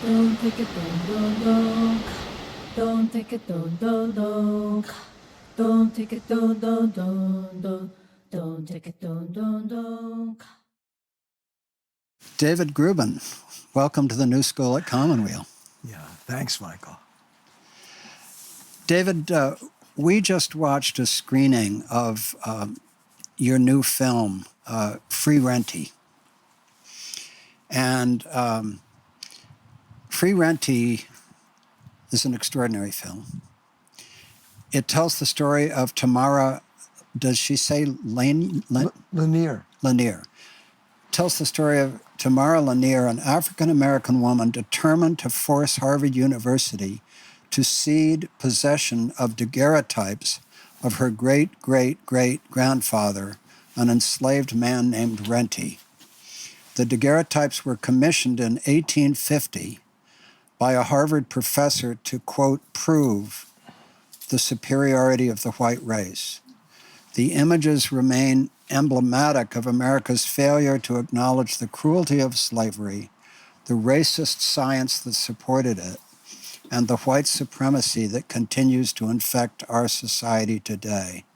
Don't take it, don't. Don't take it, don't. Don't take it, don't. Don't take it, don't. David Grubin, welcome to the New School at Commonweal. Yeah, thanks, Michael. David, we just watched a screening of your new film, Free Renty. And Free Renty is an extraordinary film. It tells the story of Tamara, does she say Lanier. Lanier. Tells the story of Tamara Lanier, an African-American woman determined to force Harvard University to cede possession of daguerreotypes of her great-great-great-grandfather, an enslaved man named Renty. The daguerreotypes were commissioned in 1850 by a Harvard professor to, quote, prove the superiority of the white race. The images remain emblematic of America's failure to acknowledge the cruelty of slavery, the racist science that supported it, and the white supremacy that continues to infect our society today.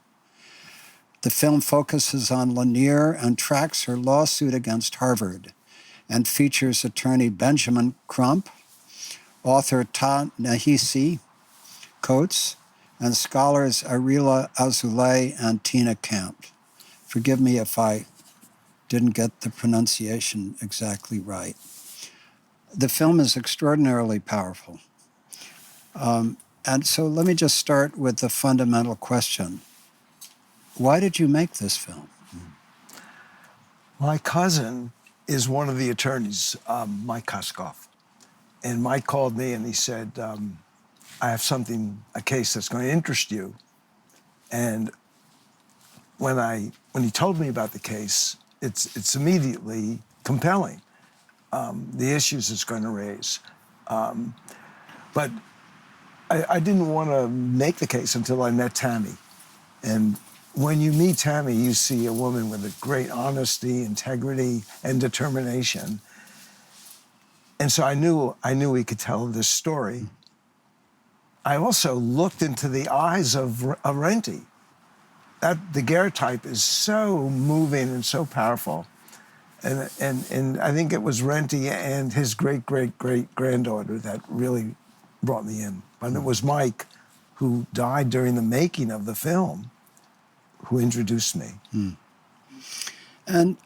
The film focuses on Lanier and tracks her lawsuit against Harvard and features attorney Benjamin Crump, author Ta-Nehisi Coates, and scholars Arila Azoulay and Tina Camp. Forgive me if I didn't get the pronunciation exactly right. The film is extraordinarily powerful. And so let me just start with the fundamental question. Why did you make this film? My cousin is one of the attorneys, Mike Koskoff. And Mike called me and he said, I have a case that's going to interest you. And when he told me about the case, it's immediately compelling, the issues it's going to raise. But I didn't want to make the case until I met Tammy. And when you meet Tammy, you see a woman with a great honesty, integrity, and determination. And so I knew we could tell this story. I also looked into the eyes of Renty. That daguerreotype is so moving and so powerful. And I think it was Renty and his great-great-great-granddaughter that really brought me in. But it was Mike, who died during the making of the film, who introduced me. And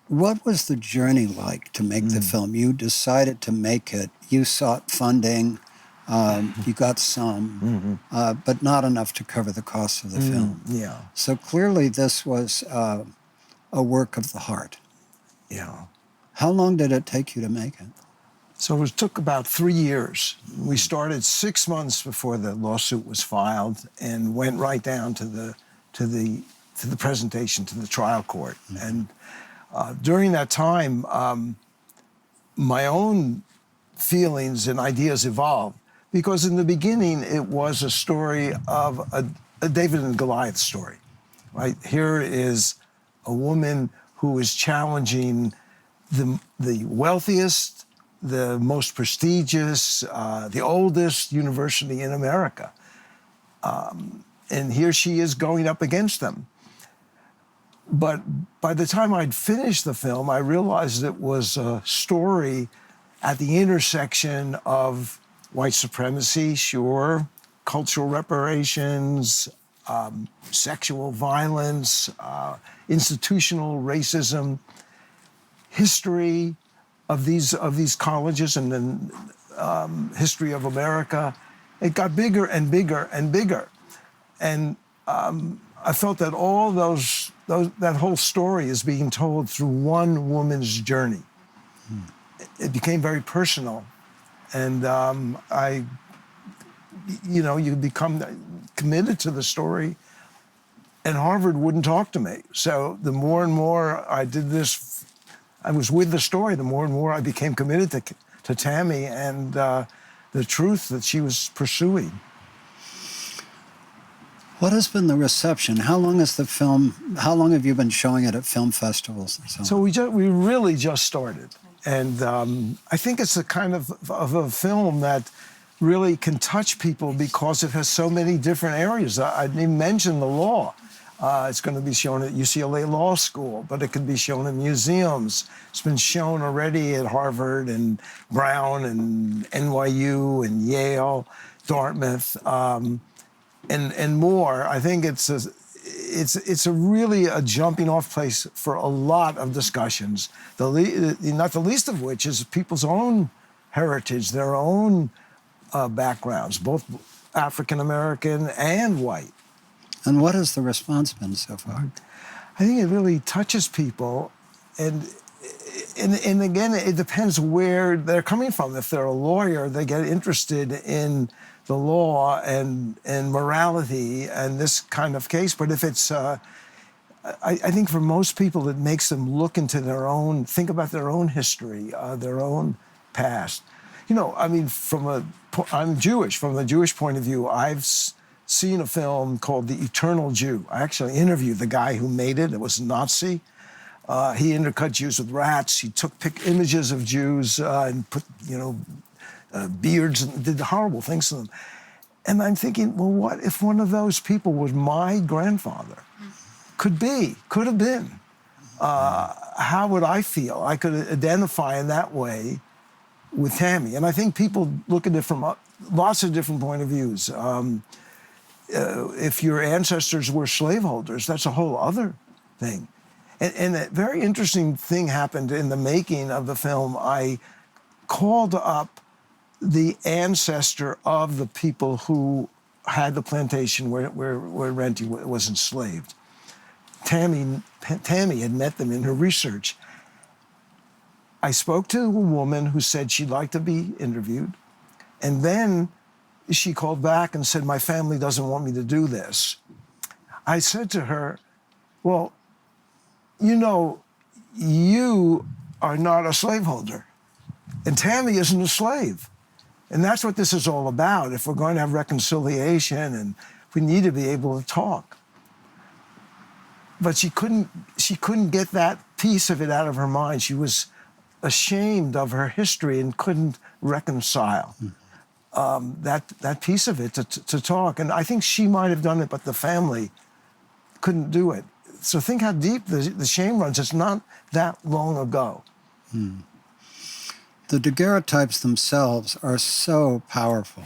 what was the journey like to make the film? You decided to make it. You sought funding. You got some, but not enough to cover the cost of the film. Yeah. So clearly this was a work of the heart. Yeah. How long did it take you to make it? So it took about 3 years. We started 6 months before the lawsuit was filed and went right down to the presentation to the trial court. And during that time, my own feelings and ideas evolved, because in the beginning it was a story of a David and Goliath story, right? Here is a woman who is challenging the wealthiest, the most prestigious, the oldest university in America. And here she is going up against them. But by the time I'd finished the film, I realized it was a story at the intersection of white supremacy, sure, cultural reparations, sexual violence, institutional racism, history of these colleges, and then history of America. It got bigger and bigger and bigger. And I felt that that whole story is being told through one woman's journey. It became very personal. And you become committed to the story, and Harvard wouldn't talk to me. So the more and more I did this, I was with the story, the more and more I became committed to Tammy and the truth that she was pursuing. What has been the reception? How long have you been showing it at film festivals and so on? So we really just started. And I think it's a kind of a film that really can touch people because it has so many different areas. I didn't even mention the law. It's going to be shown at UCLA Law School, but it can be shown in museums. It's been shown already at Harvard and Brown and NYU and Yale, Dartmouth, and more. I think it's a really a jumping off place for a lot of discussions, not the least of which is people's own heritage, their own backgrounds, both African-American and white. And what has the response been so far? I think it really touches people, and again, it depends where they're coming from. If they're a lawyer, they get interested in the law and morality and this kind of case. But if it's, I think for most people, it makes them look into their own, think about their own history, their own past. You know, I mean, I'm Jewish. From the Jewish point of view, I've seen a film called The Eternal Jew. I actually interviewed the guy who made it. It was a Nazi. He intercut Jews with rats. He took images of Jews and put, beards and did horrible things to them. And I'm thinking, well, what if one of those people was my grandfather? Could have been. How would I feel? I could identify in that way with Tammy. And I think people look at it from lots of different point of views. If your ancestors were slaveholders, that's a whole other thing. And a very interesting thing happened in the making of the film. I called up the ancestor of the people who had the plantation where Renty was enslaved. Tammy had met them in her research. I spoke to a woman who said she'd like to be interviewed, and then she called back and said, my family doesn't want me to do this. I said to her, well, you are not a slaveholder, and Tammy isn't a slave. And that's what this is all about. If we're going to have reconciliation, and we need to be able to talk. But she couldn't get that piece of it out of her mind. She was ashamed of her history and couldn't reconcile that piece of it to talk. And I think she might have done it, but the family couldn't do it. So think how deep the shame runs. It's not that long ago. The daguerreotypes themselves are so powerful.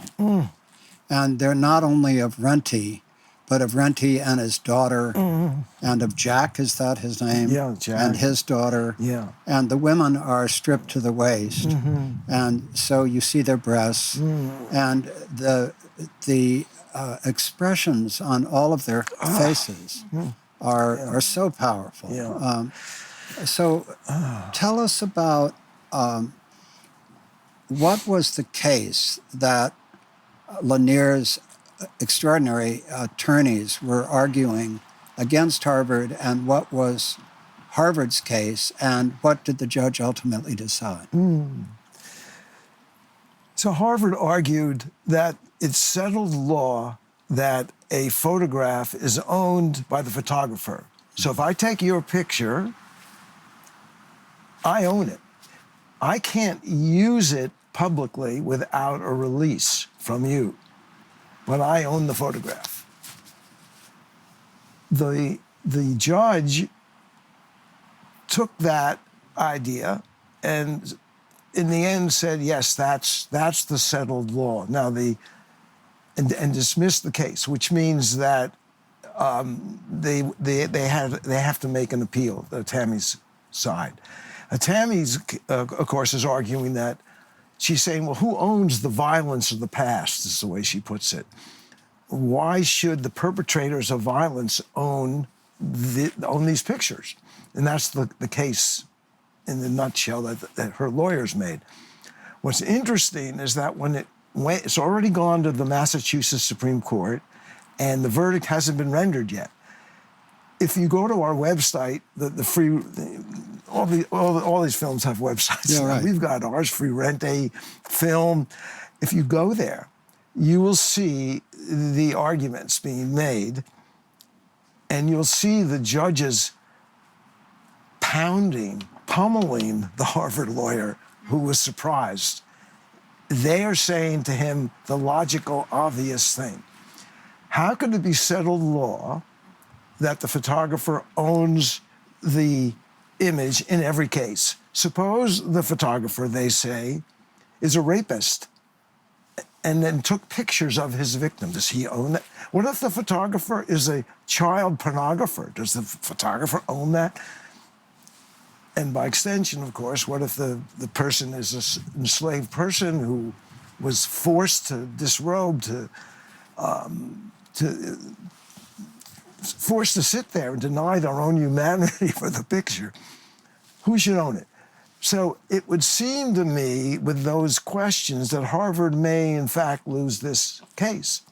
And they're not only of Renty, but of Renty and his daughter, and of Jack, is that his name? Yeah, Jack. And his daughter. Yeah. And the women are stripped to the waist. And so you see their breasts. And the expressions on all of their faces are so powerful. Yeah. So tell us about what was the case that Lanier's extraordinary attorneys were arguing against Harvard, and what was Harvard's case, and what did the judge ultimately decide? So Harvard argued that it's settled law that a photograph is owned by the photographer. So if I take your picture, I own it. I can't use it publicly without a release from you, but I own the photograph. The judge took that idea and in the end said, yes, that's the settled law. Now and dismissed the case, which means that they have to make an appeal, Tammy's side. Tammy's, of course, is arguing that she's saying, well, who owns the violence of the past, is the way she puts it. Why should the perpetrators of violence own these pictures? And that's the case in the nutshell that her lawyers made. What's interesting is that when it's already gone to the Massachusetts Supreme Court, and the verdict hasn't been rendered yet. If you go to our website, all these films have websites. Yeah, right. We've got ours, Free Renty Film. If you go there, you will see the arguments being made, and you'll see the judges pumping pummeling the Harvard lawyer who was surprised. They are saying to him the logical, obvious thing. How could it be settled law that the photographer owns the image in every case? Suppose the photographer, they say, is a rapist and then took pictures of his victim. Does he own it? What if the photographer is a child pornographer? Does the photographer own that? And by extension, of course, what if the person is an enslaved person who was forced to disrobe, forced to sit there and deny their own humanity for the picture? Who should own it? So it would seem to me, with those questions, that Harvard may, in fact, lose this case.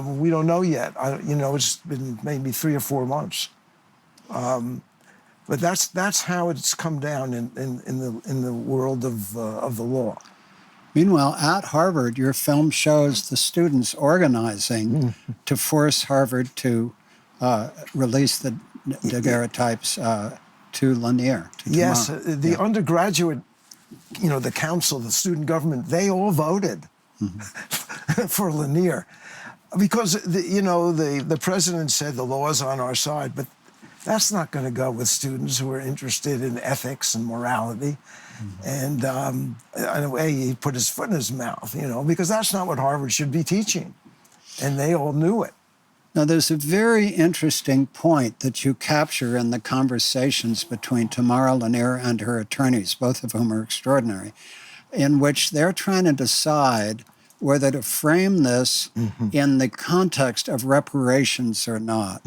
We don't know yet. It's been maybe 3 or 4 months. But that's how it's come down in the world of the law. Meanwhile, at Harvard, your film shows the students organizing to force Harvard to release the daguerreotypes to Lanier. Yes, the undergraduate, the council, the student government, they all voted for Lanier. Because, the president said the law is on our side, but that's not going to go with students who are interested in ethics and morality. And in a way, he put his foot in his mouth, because that's not what Harvard should be teaching. And they all knew it. Now, there's a very interesting point that you capture in the conversations between Tamara Lanier and her attorneys, both of whom are extraordinary, in which they're trying to decide whether to frame this in the context of reparations or not.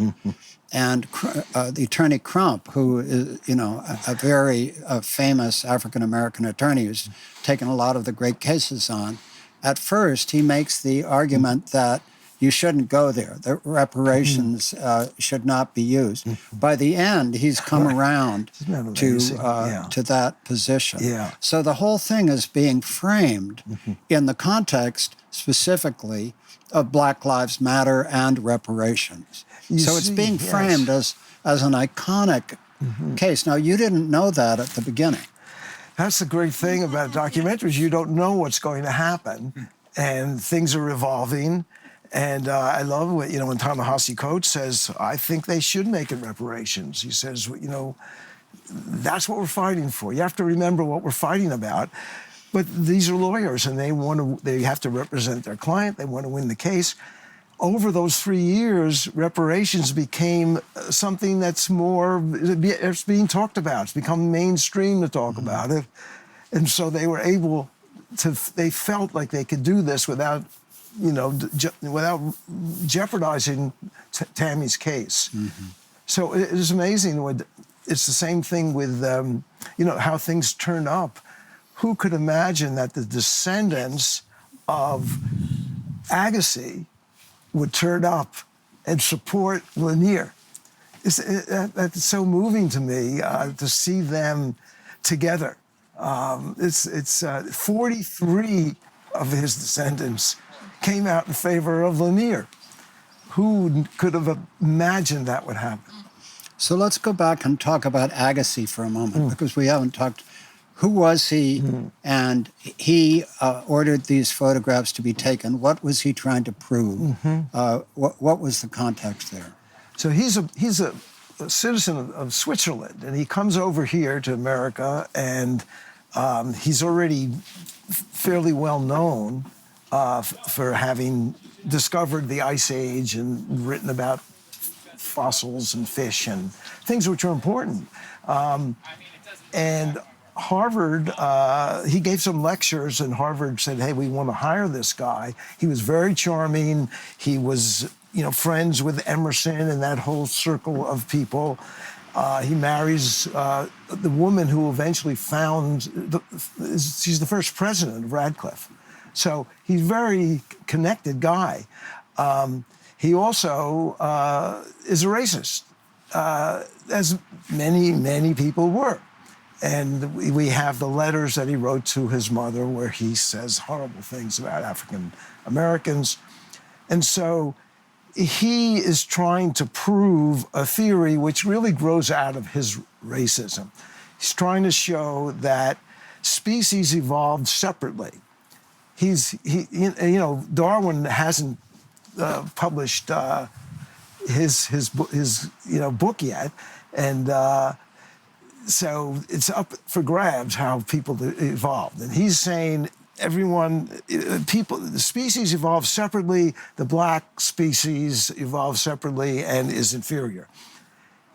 And the attorney Crump, who is, a very famous African-American attorney who's taken a lot of the great cases on, at first he makes the argument that you shouldn't go there, that reparations should not be used. By the end, he's come around to that position. So the whole thing is being framed in the context, specifically, of Black Lives Matter and reparations. It's being framed as an iconic case. Now, you didn't know that at the beginning. That's the great thing about documentaries. You don't know what's going to happen, and things are evolving. And I love what, when Ta-Nehisi Coates says, I think they should make it reparations. He says, that's what we're fighting for. You have to remember what we're fighting about. But these are lawyers, and they have to represent their client. They want to win the case. Over those 3 years, reparations became something that's it's being talked about. It's become mainstream to talk about it. And so they were able they felt like they could do this without jeopardizing Tammy's case. So it is amazing. It's the same thing with, how things turn up. Who could imagine that the descendants of Agassiz would turn up and support Lanier? That's so moving to me to see them together. It's 43 of his descendants came out in favor of Lanier. Who could have imagined that would happen? So let's go back and talk about Agassiz for a moment, because we haven't talked. Who was he? And he ordered these photographs to be taken. What was he trying to prove? What was the context there? So he's a citizen of Switzerland, and he comes over here to America, and he's already fairly well known for having discovered the Ice Age and written about fossils and fish and things which are important. And Harvard, he gave some lectures, and Harvard said, hey, we want to hire this guy. He was very charming. He was, friends with Emerson and that whole circle of people. He marries the woman who eventually she's the first president of Radcliffe. So he's a very connected guy. He also is a racist, as many, many people were. And we have the letters that he wrote to his mother where he says horrible things about African Americans. And so he is trying to prove a theory which really grows out of his racism. He's trying to show that species evolved separately. Darwin hasn't published his book yet, and so it's up for grabs how people evolved. And he's saying the species evolved separately, the black species evolved separately and is inferior.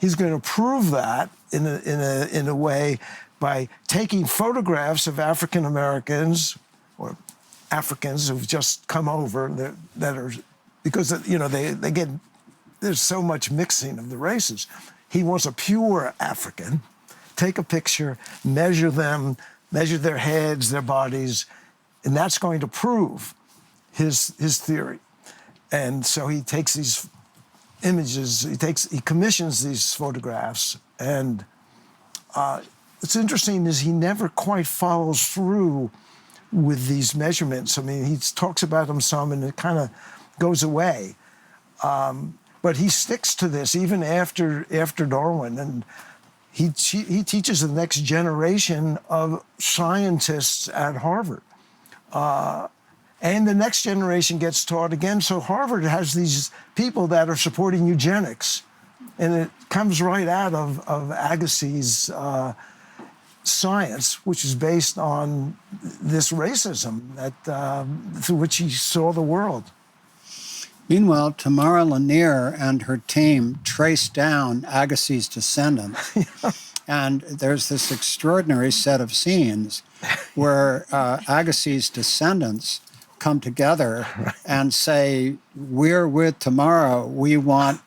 He's going to prove that in a way by taking photographs of African Americans or Africans who've just come over that are, because they get, there's so much mixing of the races. He wants a pure African. Take a picture, measure them, measure their heads, their bodies, and that's going to prove his theory. And so he takes these images, he commissions these photographs, and what's interesting is he never quite follows through with these measurements. I mean, he talks about them some, and it kind of goes away. But he sticks to this even after Darwin, and he teaches the next generation of scientists at Harvard. And the next generation gets taught again. So Harvard has these people that are supporting eugenics. And it comes right out of Agassiz's science, which is based on this racism through which he saw the world. Meanwhile, Tamara Lanier and her team traced down Agassiz's descendants. And there's this extraordinary set of scenes where Agassiz's descendants come together and say, we're with Tamara. We want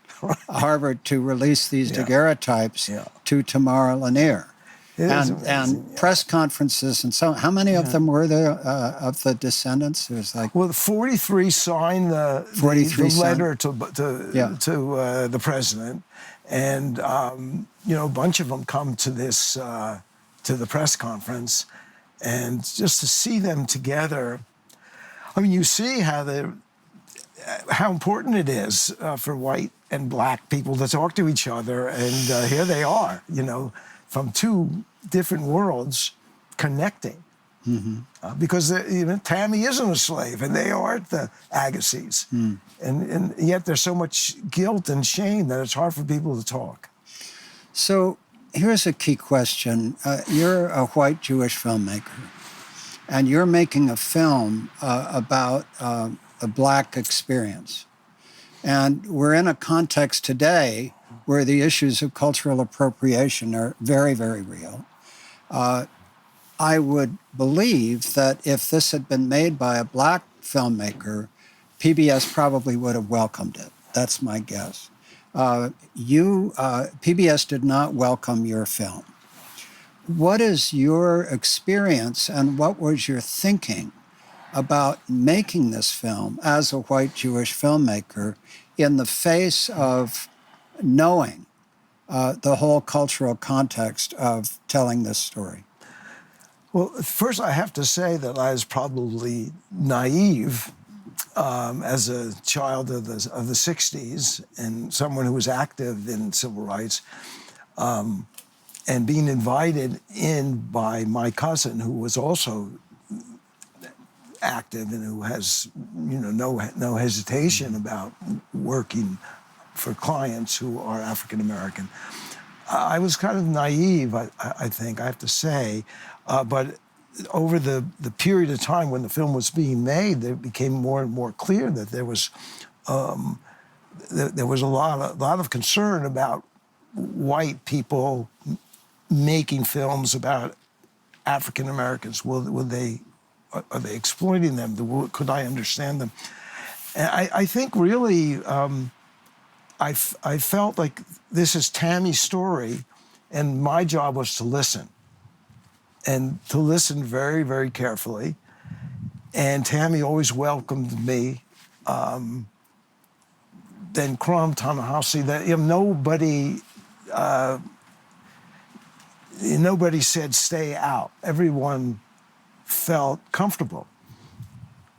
Harvard to release these daguerreotypes to Tamara Lanier. And press conferences and so. How many of them were there of the descendants? It was like, well, 43 signed the letter to the president, and a bunch of them come to this to the press conference, and just to see them together. I mean, you see how important it is for white and black people to talk to each other, and here they are, from two different worlds connecting. Mm-hmm. Because Tammy isn't a slave, and they aren't the Agassiz. Mm. And yet there's so much guilt and shame that it's hard for people to talk. So here's a key question. You're a white Jewish filmmaker, and you're making a film about a black experience. And we're in a context today where the issues of cultural appropriation are very, very real. I would believe that if this had been made by a black filmmaker, PBS probably would have welcomed it. That's my guess. PBS did not welcome your film. What is your experience and what was your thinking about making this film as a white Jewish filmmaker in the face of knowing the whole cultural context of telling this story? Well, first I have to say that I was probably naive as a child of the 60s and someone who was active in civil rights, and being invited in by my cousin, who was also active and who has no hesitation about working for clients who are African American. I was kind of naive, I think, I have to say, but over the period of time when the film was being made, it became more and more clear that there was a lot of concern about white people making films about African Americans. Are they exploiting them? Could I understand them? And I think really, I felt like this is Tammy's story, and my job was to listen. And to listen very, very carefully. And Tammy always welcomed me. Then Krom Ta-Nehisi, that nobody said stay out. Everyone felt comfortable.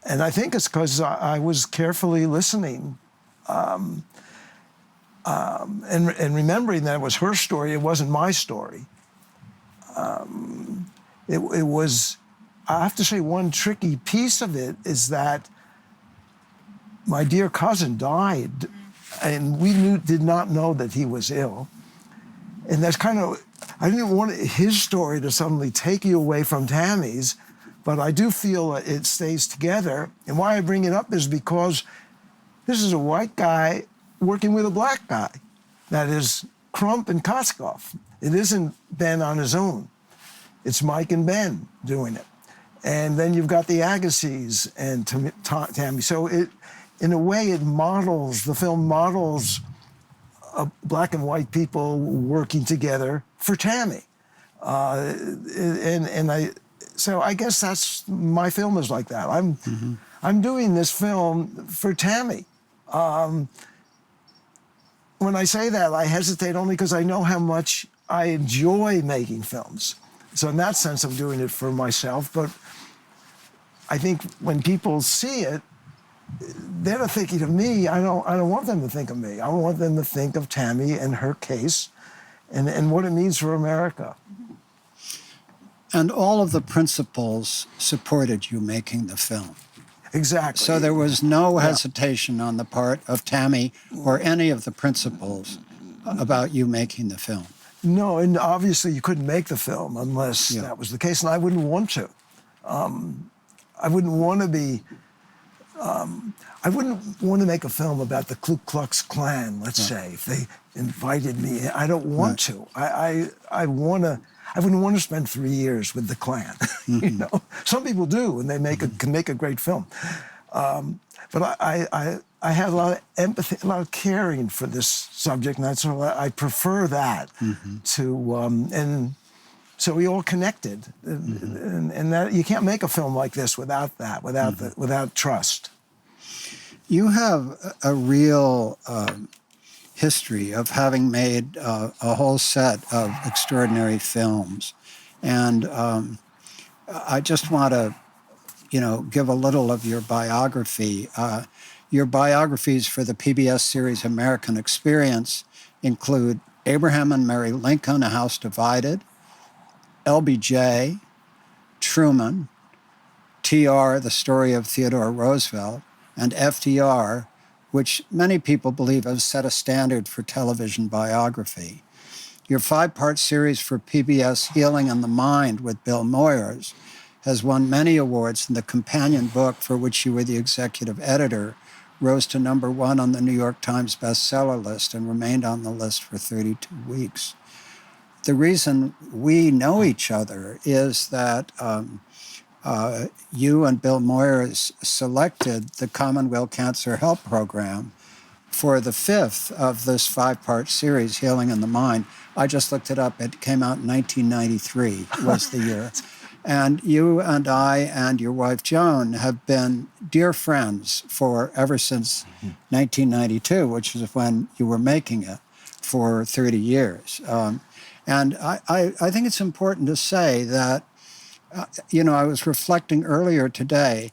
And I think it's because I was carefully listening and remembering that it was her story, it wasn't my story. it was, I have to say, one tricky piece of it is that my dear cousin died, and we did not know that he was ill. And that's kind of, I didn't want his story to suddenly take you away from Tammy's, but I do feel that it stays together. And why I bring it up is because this is a white guy working with a black guy. That is Crump and Koskoff. It isn't Ben on his own. It's Mike and Ben doing it. And then you've got the Agassiz and Tammy. So it, in a way, it models, the film models black and white people working together for Tammy. So I guess that's, my film is like that. I'm doing this film for Tammy. When I say that, I hesitate only because I know how much I enjoy making films. So in that sense, I'm doing it for myself. But I think when people see it, they're not thinking of me. I don't want them to think of me. I want them to think of Tammy and her case and what it means for America. And all of the principals supported you making the film. Exactly. So there was no hesitation on the part of Tammy or any of the principals about you making the film. No, and obviously you couldn't make the film unless that was the case, and I wouldn't want to. I wouldn't want to be... I wouldn't want to make a film about the Ku Klux Klan, let's say, if they invited me. I don't want to. I wouldn't want to spend 3 years with the Klan. You know, some people do, and they can make a great film. But I had a lot of empathy, a lot of caring for this subject, and that's why I prefer that to. And so we all connected, and that you can't make a film like this without that, without trust. You have a real history of having made a whole set of extraordinary films, and I just want to, give a little of your biography. Your biographies for the PBS series American Experience include Abraham and Mary Lincoln, A House Divided, LBJ, Truman, TR, The Story of Theodore Roosevelt, and FDR, which many people believe has set a standard for television biography. Your 5-part series for PBS, Healing in the Mind with Bill Moyers, has won many awards, and the companion book, for which you were the executive editor, rose to #1 on the New York Times bestseller list and remained on the list for 32 weeks. The reason we know each other is that you and Bill Moyers selected the Commonweal Cancer Help Program for the 5th of this 5-part series, Healing in the Mind. I just looked it up. It came out in 1993 was the year. And you and I and your wife, Joan, have been dear friends ever since 1992, which is when you were making it, for 30 years. And I think it's important to say that, I was reflecting earlier today,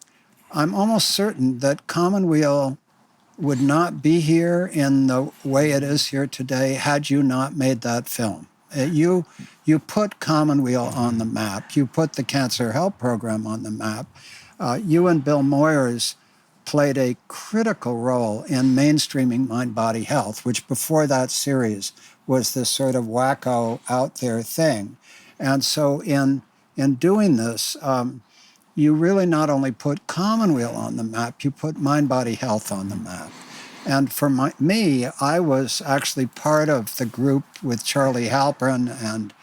I'm almost certain that Commonweal would not be here in the way it is here today had you not made that film. You put Commonweal on the map. You put the Cancer Help Program on the map. You and Bill Moyers played a critical role in mainstreaming mind-body health, which before that series was this sort of wacko out there thing. And so in doing this, you really not only put Commonweal on the map, you put mind-body health on the map. And for me, I was actually part of the group with Charlie Halpern and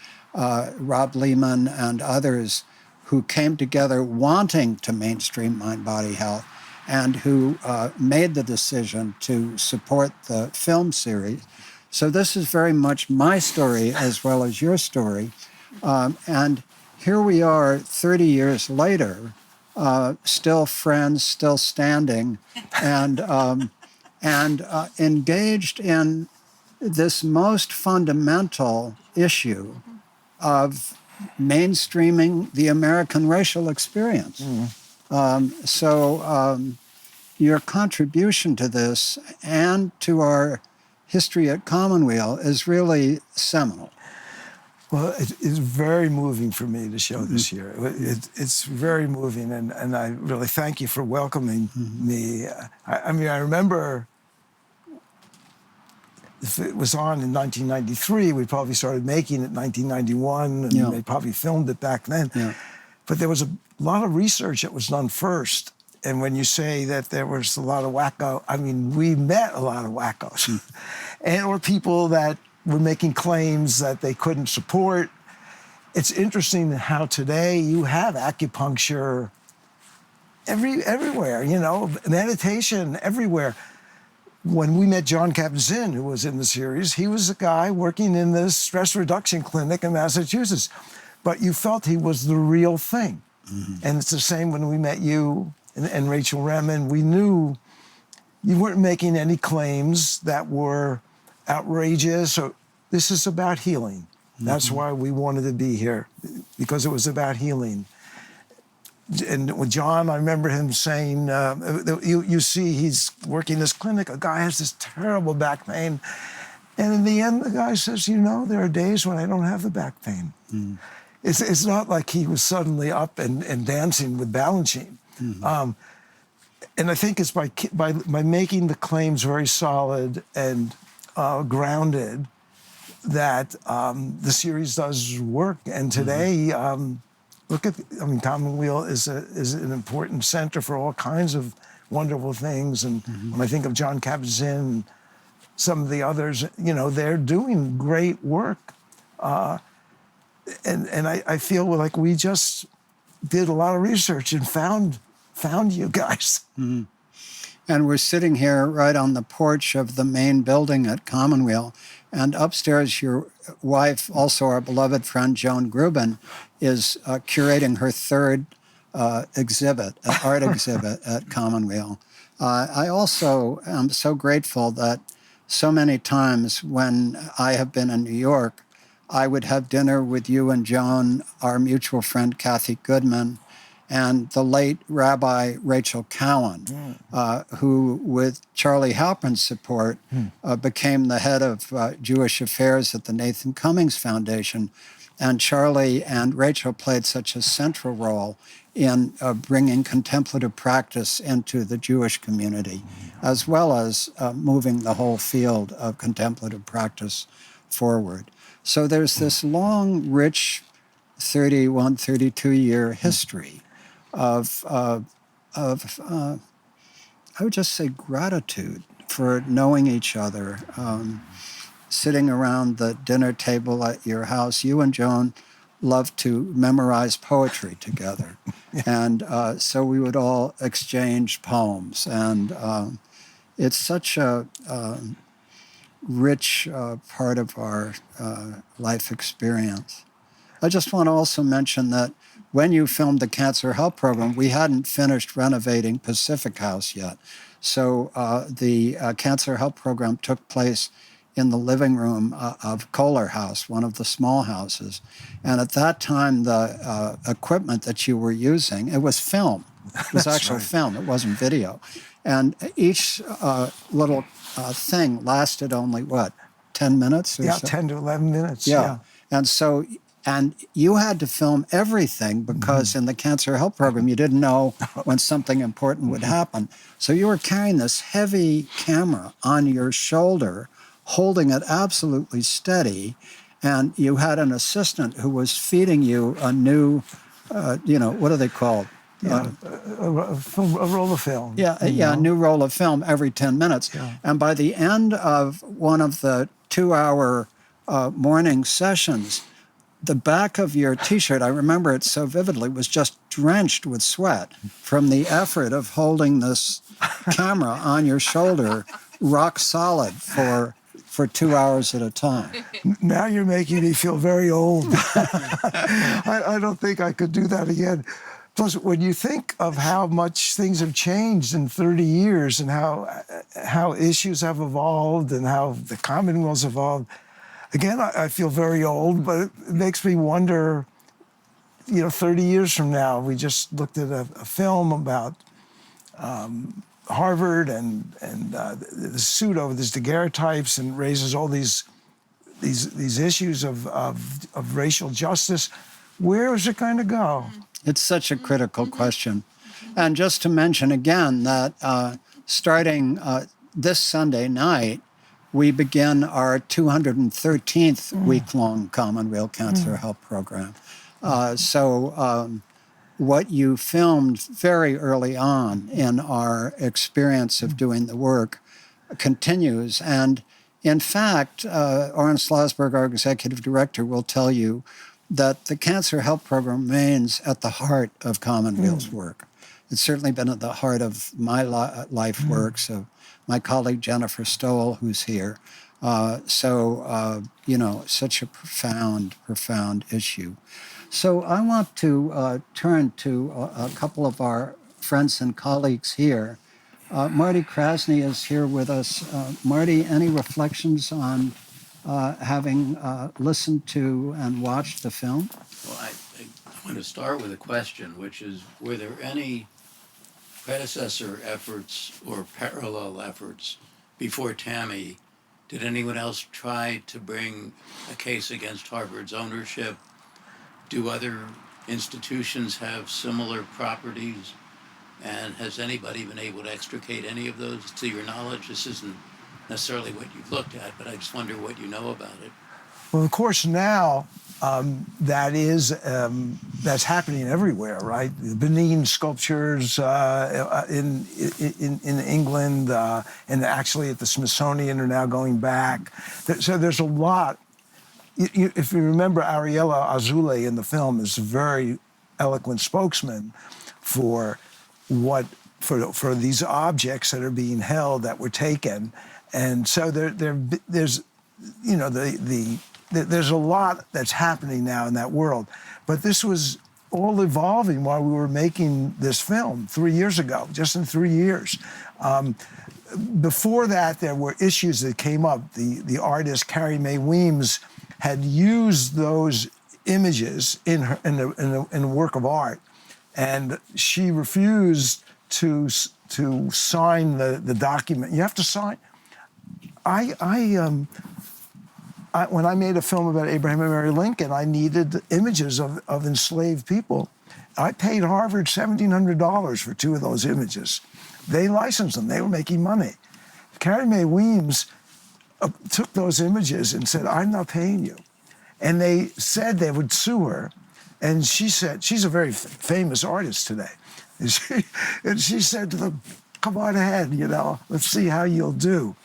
Rob Lehman and others who came together wanting to mainstream mind-body health and who made the decision to support the film series. So this is very much my story as well as your story. And here we are 30 years later, still friends, still standing, and engaged in this most fundamental issue of mainstreaming the American racial experience. So your contribution to this and to our history at Commonweal is really seminal. Well, it's very moving for me to show this year. It's very moving, and I really thank you for welcoming me. I mean, I remember if it was on in 1993, we probably started making it in 1991, and Yeah. they probably filmed it back then. Yeah. But there was a lot of research that was done first. And when you say that there was a lot of wacko, I mean, we met a lot of wackos. And or people that were making claims that they couldn't support. It's interesting how today you have acupuncture everywhere, you know, meditation everywhere. When we met John Kabat-Zinn, who was in the series, he was a guy working in this stress reduction clinic in Massachusetts. But you felt he was the real thing. And it's the same when we met you and Rachel Remen. We knew you weren't making any claims that were outrageous. Or, this is about healing. That's why we wanted to be here, because it was about healing. And with John, I remember him saying, you see, he's working this clinic. A guy has this terrible back pain. And in the end, the guy says, you know, there are days when I don't have the back pain. It's not like he was suddenly up and dancing with Balanchine. And I think it's by making the claims very solid and grounded that the series does work. And today, look at, I mean, Commonweal is an important center for all kinds of wonderful things. And when I think of John Kabat-Zinn, some of the others, you know, they're doing great work. And I feel like we just did a lot of research and found you guys. And we're sitting here right on the porch of the main building at Commonweal. And upstairs, your wife, also our beloved friend Joan Grubin, is curating her third art exhibit at Commonweal. I also am so grateful that so many times when I have been in New York, I would have dinner with you and Joan, our mutual friend Kathy Goodman, and the late Rabbi Rachel Cowan, who, with Charlie Halpern's support, became the head of Jewish affairs at the Nathan Cummings Foundation. And Charlie and Rachel played such a central role in bringing contemplative practice into the Jewish community, as well as moving the whole field of contemplative practice forward. So there's this long, rich 31, 32-year history of I would just say gratitude for knowing each other, sitting around the dinner table at your house. You and Joan loved to memorize poetry together. And so we would all exchange poems. And it's such a rich part of our life experience. I just want to also mention that when you filmed the Cancer Help Program, we hadn't finished renovating Pacific House yet. So the Cancer Help Program took place in the living room of Kohler House, one of the small houses. And at that time, the equipment that you were using, it was film. It was actual film. It wasn't video. And each little thing lasted only, what, 10 minutes or so? 10 to 11 minutes. Yeah. And so, and you had to film everything because in the Cancer Help Program, you didn't know when something important would happen. So you were carrying this heavy camera on your shoulder, holding it absolutely steady, and you had an assistant who was feeding you a new, what are they called? A roll of film. A new roll of film every 10 minutes. Yeah. And by the end of one of the 2-hour morning sessions, the back of your T-shirt, I remember it so vividly, was just drenched with sweat from the effort of holding this camera on your shoulder rock solid for 2 hours at a time. Now you're making me feel very old. I don't think I could do that again. Plus, when you think of how much things have changed in 30 years and how issues have evolved and how the Commonwealth's evolved, again, I feel very old, but it makes me wonder, 30 years from now, we just looked at a film about Harvard and the pseudo, these daguerreotypes, and raises all these these issues of racial justice. Where is it going to go? It's such a critical question. And just to mention again that starting this Sunday night, we begin our 213th week-long Commonweal Cancer Help Program. What you filmed very early on in our experience of doing the work continues. And in fact, Oren Slasberg, our executive director, will tell you that the Cancer Help Program remains at the heart of Commonweal's work. It's certainly been at the heart of my life works, of my colleague Jennifer Stoll, who's here. Such a profound issue. So I want to turn to a couple of our friends and colleagues here. Marty Krasny is here with us. Marty, any reflections on having listened to and watched the film? Well, I want to start with a question, which is, were there any predecessor efforts or parallel efforts before Tammy? Did anyone else try to bring a case against Harvard's ownership? Do other institutions have similar properties? And has anybody been able to extricate any of those to your knowledge? This isn't necessarily what you've looked at, but I just wonder what you know about it. Well, of course, now that's happening everywhere, right? The Benin sculptures in England and actually at the Smithsonian are now going back. So there's a lot. If you remember, Ariella Azule in the film is a very eloquent spokesman for these objects that are being held that were taken, and so there's there's a lot that's happening now in that world. But this was all evolving while we were making this film 3 years ago, just in 3 years. Before that, there were issues that came up. The artist Carrie Mae Weems had used those images in a work of art, and she refused to sign the document. You have to sign. When I made a film about Abraham and Mary Lincoln, I needed images of enslaved people. I paid Harvard $1,700 for 2 of those images. They licensed them. They were making money. Carrie Mae Weems took those images and said, "I'm not paying you." And they said they would sue her. And she said, she's a very famous artist today. And she said to them, "Come on ahead, let's see how you'll do."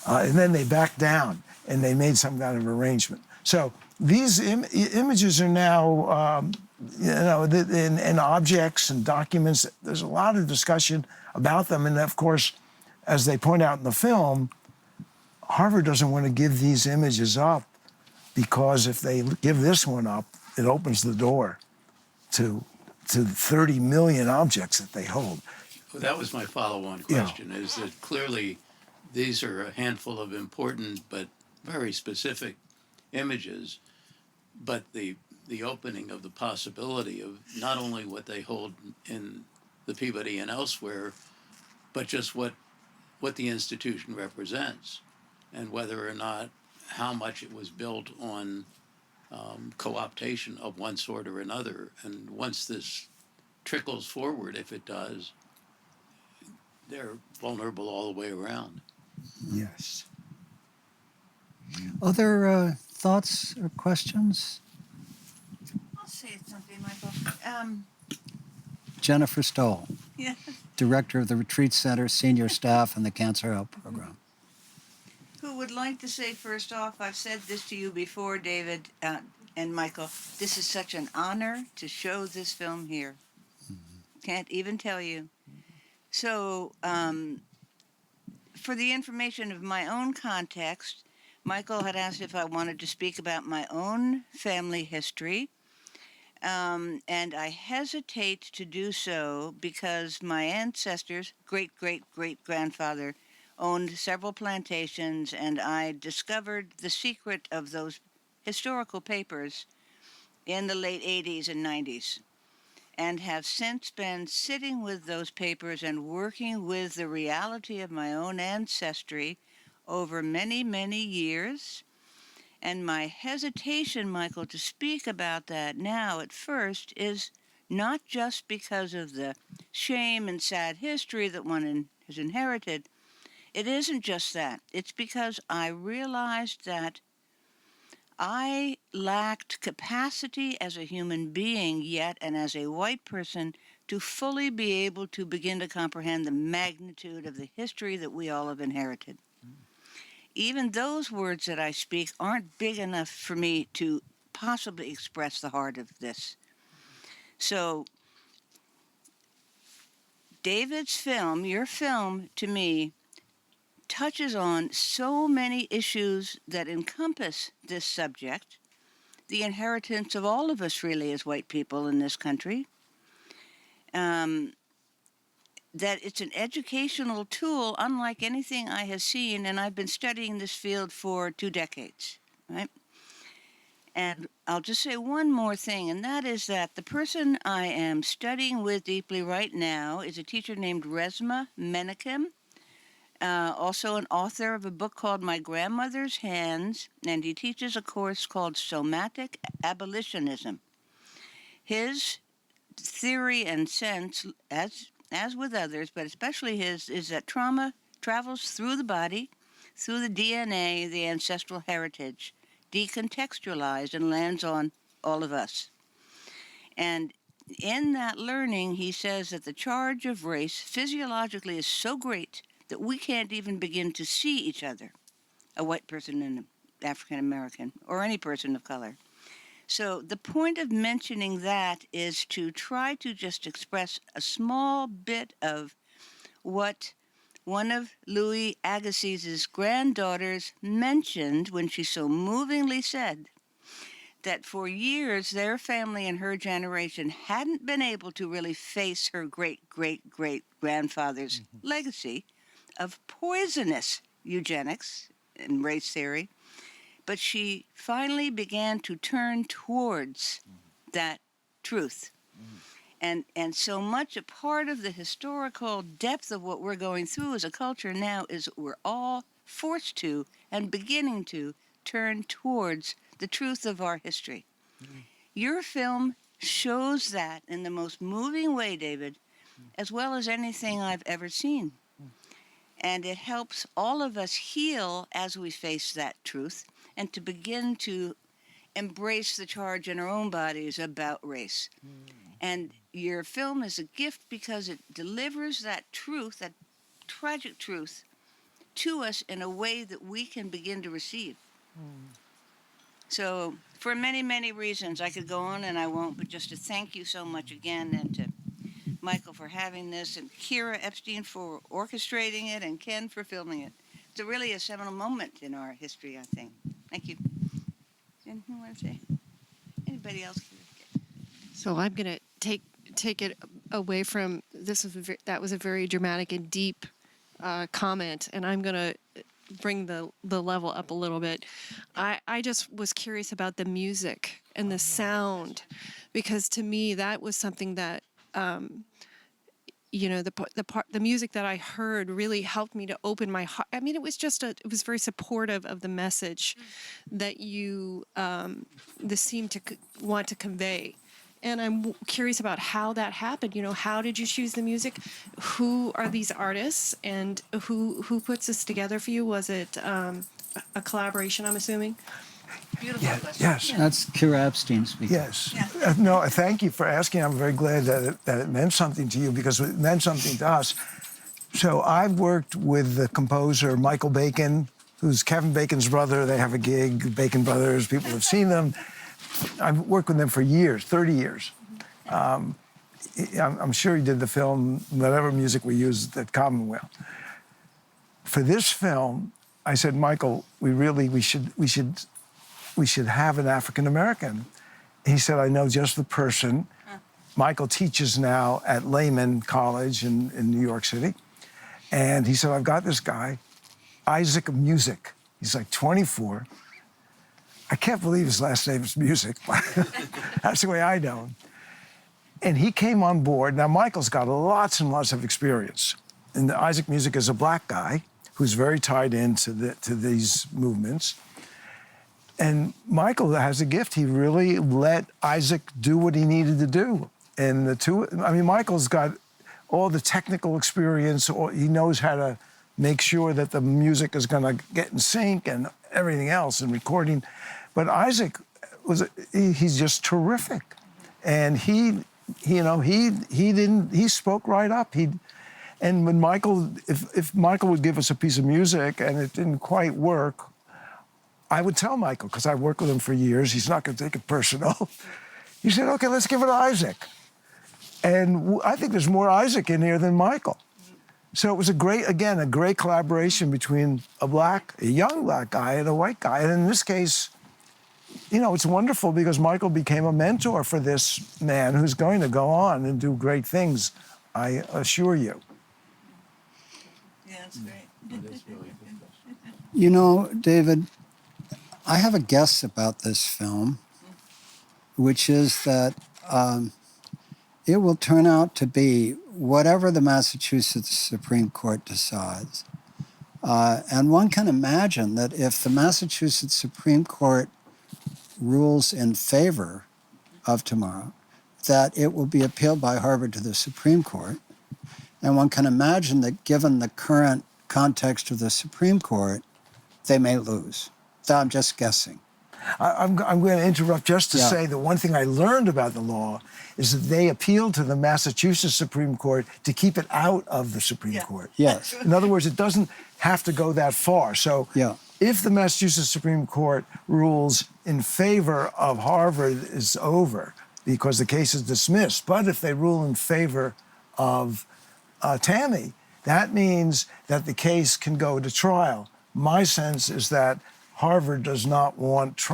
And then they backed down and they made some kind of arrangement. So these images are now, in objects and documents. There's a lot of discussion about them. And of course, as they point out in the film, Harvard doesn't want to give these images up, because if they give this one up, it opens the door to 30 million objects that they hold. Well, that was my follow-on question, is that clearly these are a handful of important but very specific images, but the opening of the possibility of not only what they hold in the Peabody and elsewhere, but just what the institution represents, and whether or not, how much it was built on co-optation of one sort or another. And once this trickles forward, if it does, they're vulnerable all the way around. Yes. Other thoughts or questions? I'll say something, Michael. Jennifer Stoll, Yeah. Director of the Retreat Center, Senior Staff, and the Cancer Help Program. Who would like to say, first off, I've said this to you before, David and Michael, this is such an honor to show this film here. Can't even tell you. So, for the information of my own context, Michael had asked if I wanted to speak about my own family history. And I hesitate to do so because my ancestors, great-great-great-grandfather, owned several plantations, and I discovered the secret of those historical papers in the late 80s and 90s, and have since been sitting with those papers and working with the reality of my own ancestry over many, many years. And my hesitation, Michael, to speak about that now at first is not just because of the shame and sad history that one has inherited. It isn't just that. It's because I realized that I lacked capacity as a human being yet, and as a white person, to fully be able to begin to comprehend the magnitude of the history that we all have inherited. Even those words that I speak aren't big enough for me to possibly express the heart of this. So, David's film, your film, to me, touches on so many issues that encompass this subject, the inheritance of all of us, really, as white people in this country, that it's an educational tool unlike anything I have seen, and I've been studying this field for 2 decades, right? And I'll just say one more thing, and that is that the person I am studying with deeply right now is a teacher named Resma Menachem, also an author of a book called My Grandmother's Hands, and he teaches a course called Somatic Abolitionism. His theory and sense, as with others, but especially his, is that trauma travels through the body, through the DNA, the ancestral heritage, decontextualized, and lands on all of us. And in that learning, he says that the charge of race physiologically is so great that we can't even begin to see each other, a white person and an African American, or any person of color. So the point of mentioning that is to try to just express a small bit of what one of Louis Agassiz's granddaughters mentioned when she so movingly said that for years their family and her generation hadn't been able to really face her great-great-great-grandfather's legacy of poisonous eugenics and race theory. But she finally began to turn towards that truth. And so much a part of the historical depth of what we're going through as a culture now is we're all forced to and beginning to turn towards the truth of our history. Your film shows that in the most moving way, David, as well as anything I've ever seen. And it helps all of us heal as we face that truth and to begin to embrace the charge in our own bodies about race. And your film is a gift because it delivers that truth, that tragic truth, to us in a way that we can begin to receive. So for many, many reasons, I could go on and I won't, but just to thank you so much again, and to Michael for having this, and Kira Epstein for orchestrating it, and Ken for filming it. It's really a seminal moment in our history, I think. Thank you. Anything you want to say? Anybody else? So I'm going to take it away from this. That was a very dramatic and deep comment, and I'm going to bring the level up a little bit. I just was curious about the music and the sound, because to me that was something that the music that I heard really helped me to open my heart. I mean, it was very supportive of the message that you seemed to want to convey. And I'm curious about how that happened. How did you choose the music? Who are these artists, and who puts this together for you? Was it a collaboration, I'm assuming? Beautiful question. Yes. That's Kira Epstein speaking. Yes. No, thank you for asking. I'm very glad that it meant something to you, because it meant something to us. So I've worked with the composer Michael Bacon, who's Kevin Bacon's brother. They have a gig, Bacon Brothers. People have seen them. I've worked with them for years, 30 years. I'm sure he did the film, whatever music we used at Commonweal. For this film, I said, Michael, we should have an African American. He said, I know just the person. Michael teaches now at Lehman College in New York City. And he said, I've got this guy, Isaac Music. He's like 24. I can't believe his last name is Music. That's the way I know him. And he came on board. Now, Michael's got lots and lots of experience. And Isaac Music is a black guy who's very tied into these movements. And Michael has a gift. He really let Isaac do what he needed to do. And the two, I mean, Michael's got all the technical experience. He knows how to make sure that the music is going to get in sync and everything else and recording. But Isaac he's just terrific. And he spoke right up. And when Michael, if Michael would give us a piece of music and it didn't quite work, I would tell Michael, because I've worked with him for years, he's not going to take it personal. He said, okay, let's give it to Isaac. And I think there's more Isaac in here than Michael. So it was a great collaboration between a young black guy and a white guy. And in this case, it's wonderful because Michael became a mentor for this man who's going to go on and do great things, I assure you. Yeah, that's great. David, I have a guess about this film, which is that it will turn out to be whatever the Massachusetts Supreme Court decides. And one can imagine that if the Massachusetts Supreme Court rules in favor of tomorrow, that it will be appealed by Harvard to the Supreme Court. And one can imagine that given the current context of the Supreme Court, they may lose. I'm just guessing. I'm going to interrupt just to say that one thing I learned about the law is that they appealed to the Massachusetts Supreme Court to keep it out of the Supreme Court. Yes. In other words, it doesn't have to go that far. So if the Massachusetts Supreme Court rules in favor of Harvard, it's over because the case is dismissed. But if they rule in favor of Tammy, that means that the case can go to trial. My sense is that Harvard does not want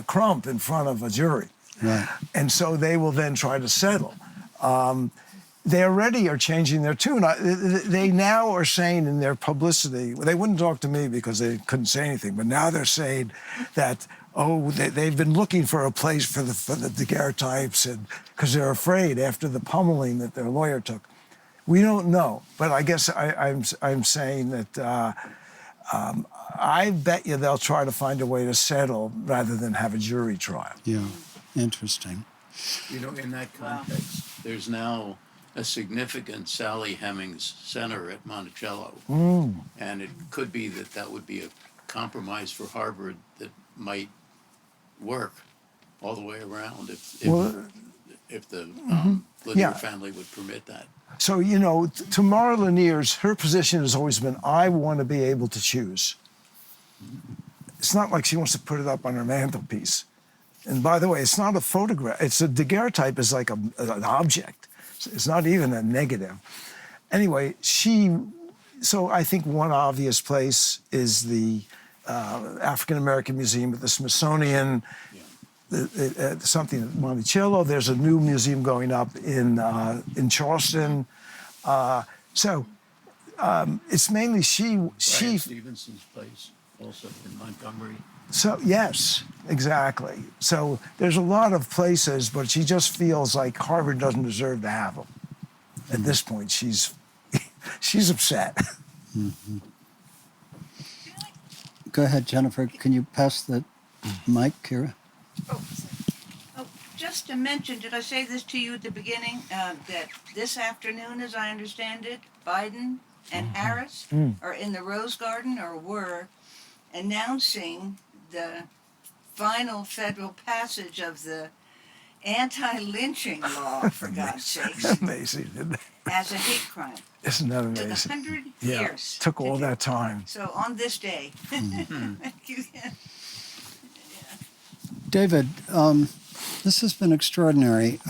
Crump in front of a jury. Right. And so they will then try to settle. They already are changing their tune. They now are saying in their publicity, they wouldn't talk to me because they couldn't say anything, but now they're saying that, they've been looking for a place for the daguerreotypes because they're afraid after the pummeling that their lawyer took. We don't know, but I guess I'm saying that I bet you they'll try to find a way to settle rather than have a jury trial. Yeah, interesting. In that context, there's now a significant Sally Hemings Center at Monticello. And it could be that would be a compromise for Harvard that might work all the way around if the Lanier family would permit that. So, Tamara Lanier's, her position has always been, I want to be able to choose. It's not like she wants to put it up on her mantelpiece. And by the way, it's not a photograph. It's a daguerreotype is like an object. It's not even a negative. Anyway, so I think one obvious place is the African American Museum at the Smithsonian, something at Monticello. There's a new museum going up in Charleston. So it's mainly she. Brian Stevenson's place also in Montgomery. So yes, exactly. So there's a lot of places, but she just feels like Harvard doesn't deserve to have them. At this point, she's upset. Mm-hmm. Go ahead, Jennifer. Can you pass the mic, Kira? Just to mention, did I say this to you at the beginning? That this afternoon, as I understand it, Biden and Harris are in the Rose Garden, or were, announcing the final federal passage of the anti-lynching law, for God's sakes, Amazing, isn't it? as a hate crime. Isn't that Took amazing? 100 Yeah, years. took to all do. that time. So on this day. Thank you. David, this has been extraordinary.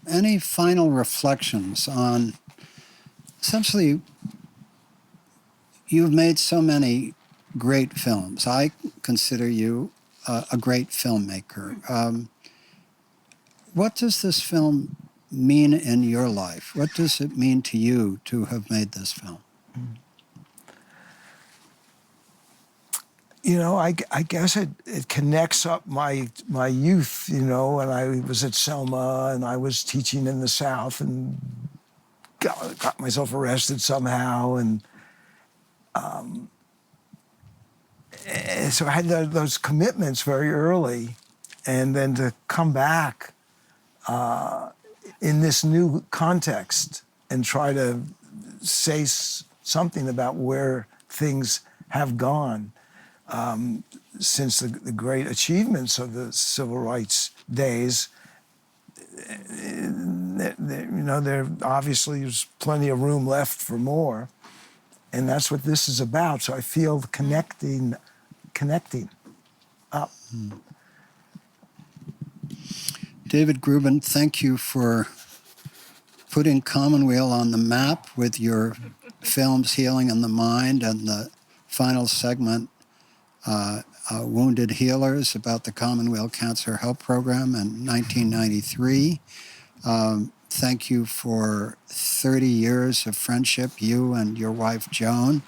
Any final reflections on, essentially, you've made so many great films. I consider you a great filmmaker. What does this film mean in your life? What does it mean to you to have made this film? I guess it connects up my youth, and I was at Selma and I was teaching in the South and got myself arrested somehow. And so I had those commitments very early, and then to come back in this new context and try to say something about where things have gone since the great achievements of the civil rights days. There obviously is plenty of room left for more, and that's what this is about. So I feel connecting up. David Grubin, thank you for putting Commonweal on the map with your films Healing in the Mind and the final segment, Wounded Healers, about the Commonweal Cancer Help Program in 1993. Thank you for 30 years of friendship, you and your wife Joan,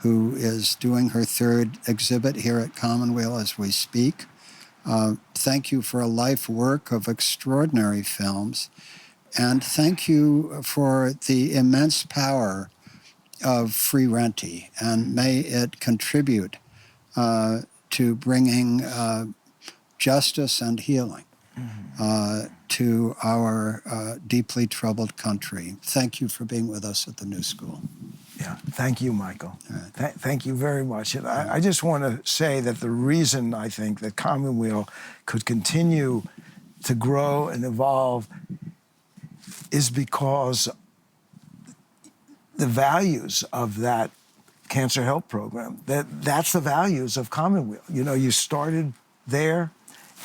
who is doing her third exhibit here at Commonweal as we speak. Thank you for a life work of extraordinary films. And thank you for the immense power of Free Renty, and may it contribute to bringing justice and healing to our deeply troubled country. Thank you for being with us at the New School. Yeah, thank you, Michael. Right. Thank you very much. And I just want to say that the reason I think that Commonweal could continue to grow and evolve is because the values of that cancer help program, that's the values of Commonweal. You started there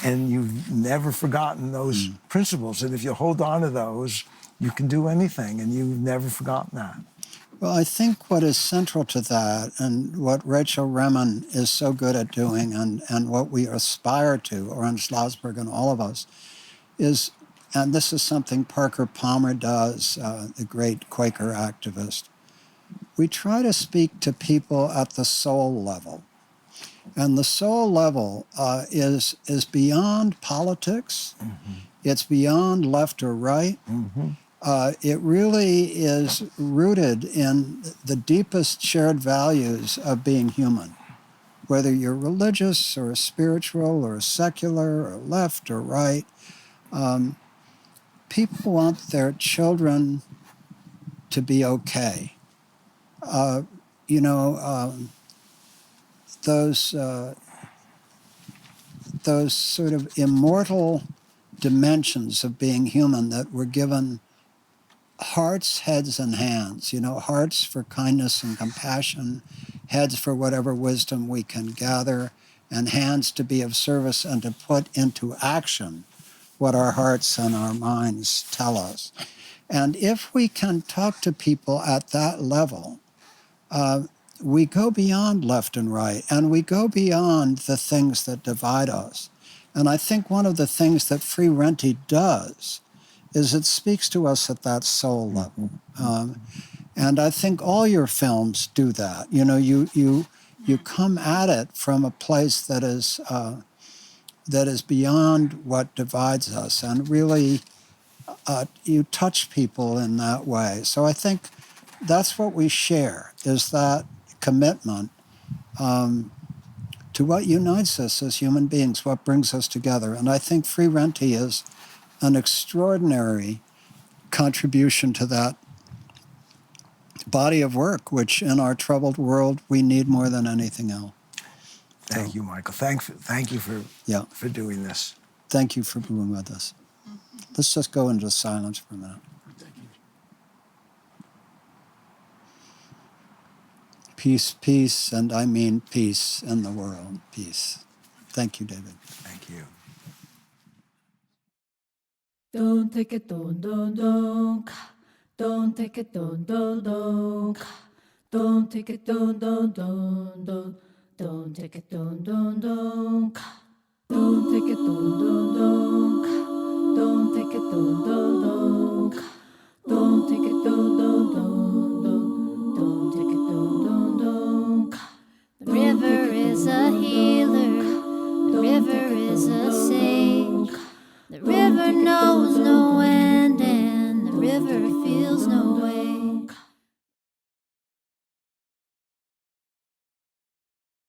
and you've never forgotten those principles. And if you hold on to those, you can do anything, and you've never forgotten that. Well, I think what is central to that, and what Rachel Remen is so good at doing, and what we aspire to, Orange Schlossberg and all of us, is, and this is something Parker Palmer does, the great Quaker activist, we try to speak to people at the soul level. And the soul level is beyond politics. Mm-hmm. It's beyond left or right. Mm-hmm. It really is rooted in the deepest shared values of being human. Whether you're religious or spiritual or secular or left or right, people want their children to be okay. Those sort of immortal dimensions of being human that were given hearts, heads, and hands. Hearts for kindness and compassion, heads for whatever wisdom we can gather, and hands to be of service and to put into action what our hearts and our minds tell us. And if we can talk to people at that level, we go beyond left and right, and we go beyond the things that divide us. And I think one of the things that Free Renty does is it speaks to us at that soul level. And I think all your films do that. You come at it from a place that is beyond what divides us, and really you touch people in that way. So I think that's what we share, is that commitment to what unites us as human beings, what brings us together. And I think Free Renty is an extraordinary contribution to that body of work, which in our troubled world we need more than anything else. Thank you, Michael. Thank you for doing this. Thank you for being with us. Let's just go into silence for a minute. Thank you. Peace, peace, and I mean peace in the world. Peace. Thank you, David. Thank you. Don't take it, don't, don't take it, don't, don't take it, don't, don't take it, don't, don't.